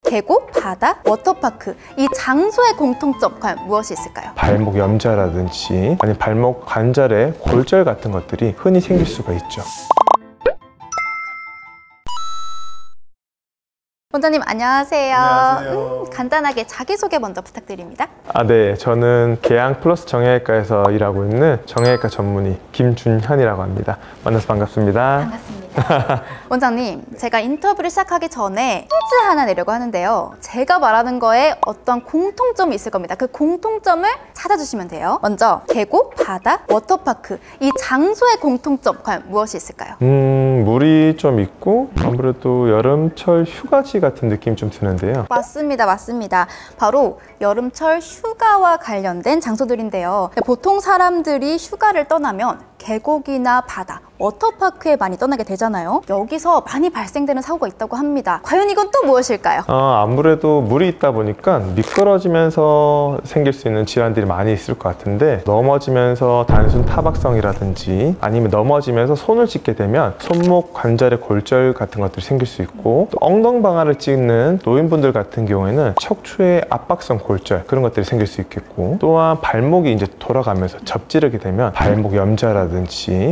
계곡, 바다, 워터파크. 이 장소의 공통점 과연 무엇이 있을까요? 발목 염좌라든지 아니면 발목 관절에 골절 같은 것들이 흔히 생길 수가 있죠. 원장님 안녕하세요. 안녕하세요. 간단하게 자기소개 먼저 부탁드립니다. 네. 저는 계양 플러스 정형외과에서 일하고 있는 정형외과 전문의 김준현이라고 합니다. 만나서 반갑습니다. 반갑습니다. 원장님, 제가 인터뷰를 시작하기 전에 퀴즈 하나 내려고 하는데요. 제가 말하는 거에 어떤 공통점이 있을 겁니다. 그 공통점을 찾아주시면 돼요. 먼저 계곡, 바다, 워터파크. 이 장소의 공통점 과연 무엇이 있을까요? 물이 좀 있고 아무래도 여름철 휴가지 같은 느낌이 좀 드는데요. 맞습니다. 바로 여름철 휴가와 관련된 장소들인데요. 보통 사람들이 휴가를 떠나면 계곡이나 바다, 워터파크에 많이 떠나게 되잖아요. 여기서 많이 발생되는 사고가 있다고 합니다. 과연 이건 또 무엇일까요? 아무래도 물이 있다 보니까 미끄러지면서 생길 수 있는 질환들이 많이 있을 것 같은데, 넘어지면서 단순 타박성이라든지 아니면 넘어지면서 손을 찢게 되면 손목 관절의 골절 같은 것들이 생길 수 있고, 또 엉덩방아를 찢는 노인분들 같은 경우에는 척추의 압박성 골절, 그런 것들이 생길 수 있겠고, 또한 발목이 이제 돌아가면서 접지르게 되면 발목 염좌라든지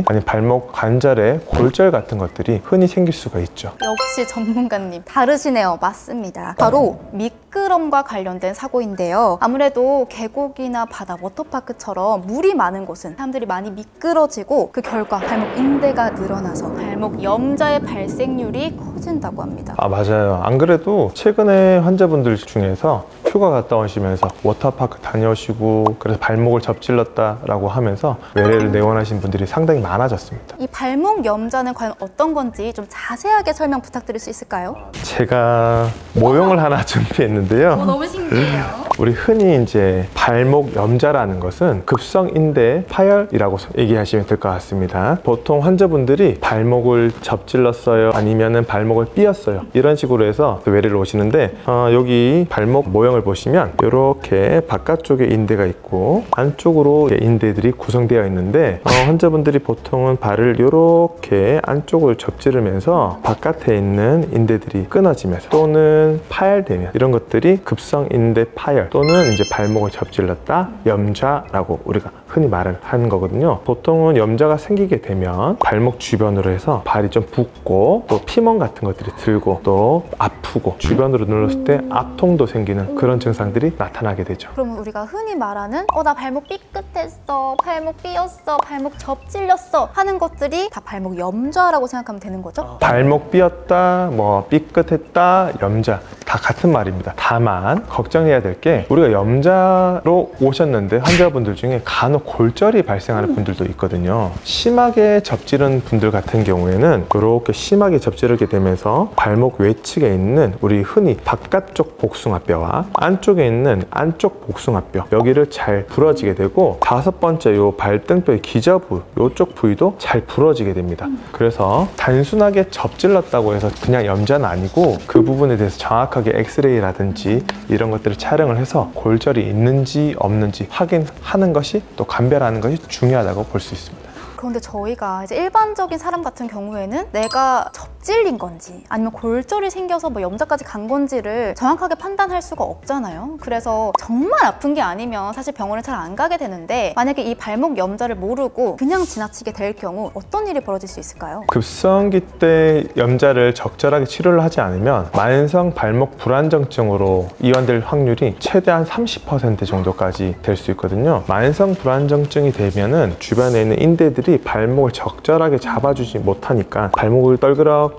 아니면 발목 관절에 골절 같은 것들이 흔히 생길 수가 있죠. 역시 전문가님 다르시네요. 맞습니다. 바로 미끄럼과 관련된 사고인데요. 아무래도 계곡이나 바다, 워터파크처럼 물이 많은 곳은 사람들이 많이 미끄러지고 그 결과 발목 인대가 늘어나서 발목 염좌의 발생률이 커진다고 합니다. 맞아요. 안 그래도 최근에 환자분들 중에서 휴가 갔다 오시면서 워터파크 다녀오시고 그래서 발목을 접질렀다라고 하면서 외래를 내원하신 분들이 상당히 많아졌습니다. 이 발목 염좌는 과연 어떤 건지 좀 자세하게 설명 부탁드릴 수 있을까요? 제가 모형을 하나 준비했는데요. 너무 신기해요. 우리 흔히 이제 발목 염좌라는 것은 급성인대 파열이라고 얘기하시면 될 것 같습니다. 보통 환자분들이 발목을 접질렀어요, 아니면은 발목을 삐었어요, 이런 식으로 해서 외래를 오시는데, 여기 발목 모형을 보시면 이렇게 바깥쪽에 인대가 있고 안쪽으로 인대들이 구성되어 있는데, 환자분들이 보통은 발을 이렇게 안쪽을 접지르면서 바깥에 있는 인대들이 끊어지면서 또는 파열되면 이런 것들이 급성인대 파열 또는 이제 발목을 접질렀다 염좌라고 우리가 흔히 말을 하는 거거든요. 보통은 염좌가 생기게 되면 발목 주변으로 해서 발이 좀 붓고 또 피멍 같은 것들이 들고 또 아프고 주변으로 눌렀을 때 압통도 생기는 그런 증상들이 나타나게 되죠. 그럼 우리가 흔히 말하는 나 발목 삐끗했어, 발목 삐었어, 발목 접질렸어 하는 것들이 다 발목 염좌라고 생각하면 되는 거죠? 발목 삐었다, 뭐 삐끗했다, 염좌 다 같은 말입니다. 다만 걱정해야 될 게, 우리가 염좌로 오셨는데 환자분들 중에 간혹 골절이 발생하는 분들도 있거든요. 심하게 접지른 분들 같은 경우에는 이렇게 심하게 접지르게 되면서 발목 외측에 있는 우리 흔히 바깥쪽 복숭아뼈와 안쪽에 있는 안쪽 복숭아뼈, 여기를 잘 부러지게 되고, 다섯 번째 요 발등뼈의 기저부 요쪽 부위도 잘 부러지게 됩니다. 그래서 단순하게 접질렀다고 해서 그냥 염좌는 아니고 그 부분에 대해서 정확하게 엑스레이라든지 이런 것들을 촬영을 해서 골절이 있는지 없는지 확인하는 것이, 또 감별하는 것이 중요하다고 볼 수 있습니다. 그런데 저희가 이제 일반적인 사람 같은 경우에는 내가 접질린 건지 아니면 골절이 생겨서 염좌까지 간 건지를 정확하게 판단할 수가 없잖아요. 그래서 정말 아픈 게 아니면 사실 병원을 잘 안 가게 되는데, 만약에 이 발목 염좌를 모르고 그냥 지나치게 될 경우 어떤 일이 벌어질 수 있을까요? 급성기 때 염좌를 적절하게 치료를 하지 않으면 만성 발목 불안정증으로 이완될 확률이 최대한 30% 정도까지 될 수 있거든요. 만성 불안정증이 되면은 주변에 있는 인대들이 발목을 적절하게 잡아주지 못하니까 발목을 떨그럭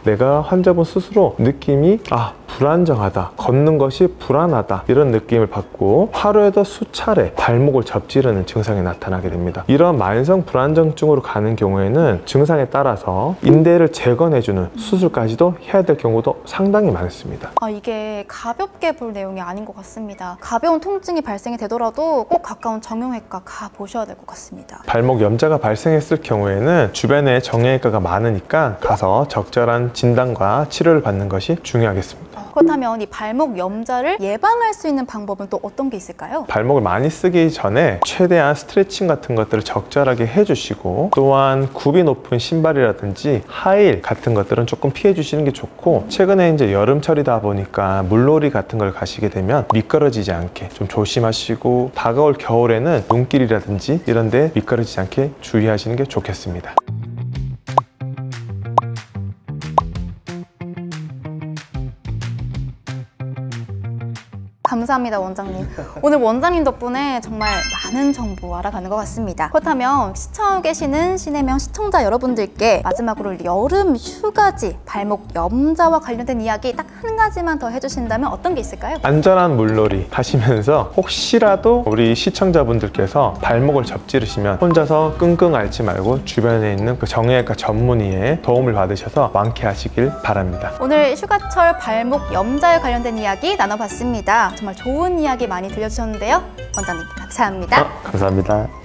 내가 환자분 스스로 느낌이 불안정하다, 걷는 것이 불안하다, 이런 느낌을 받고 하루에도 수차례 발목을 접지르는 증상이 나타나게 됩니다. 이런 만성 불안정증으로 가는 경우에는 증상에 따라서 인대를 재건해주는 수술까지도 해야 될 경우도 상당히 많습니다. 이게 가볍게 볼 내용이 아닌 것 같습니다. 가벼운 통증이 발생이 되더라도 꼭 가까운 정형외과 가보셔야 될 것 같습니다. 발목 염좌가 발생했을 경우에는 주변에 정형외과가 많으니까 가서 적절한 진단과 치료를 받는 것이 중요하겠습니다. 그렇다면 이 발목 염자를 예방할 수 있는 방법은 또 어떤 게 있을까요? 발목을 많이 쓰기 전에 최대한 스트레칭 같은 것들을 적절하게 해주시고, 또한 굽이 높은 신발이라든지 하이힐 같은 것들은 조금 피해 주시는 게 좋고, 최근에 이제 여름철이다 보니까 물놀이 같은 걸 가시게 되면 미끄러지지 않게 좀 조심하시고, 다가올 겨울에는 눈길이라든지 이런 데 미끄러지지 않게 주의하시는 게 좋겠습니다. 감사합니다, 원장님. 오늘 원장님 덕분에 정말 많은 정보 알아가는 것 같습니다. 그렇다면 시청하고 계시는 신혜명 시청자 여러분들께 마지막으로 여름 휴가지 발목 염자와 관련된 이야기 딱 한 가지만 더 해주신다면 어떤 게 있을까요? 안전한 물놀이 하시면서 혹시라도 우리 시청자분들께서 발목을 접지르시면 혼자서 끙끙 앓지 말고 주변에 있는 그 정형외과 전문의의 도움을 받으셔서 완쾌하시길 바랍니다. 오늘 휴가철 발목 염자에 관련된 이야기 나눠봤습니다. 정말 좋은 이야기 많이 들려주셨는데요. 원장님 감사합니다. 감사합니다.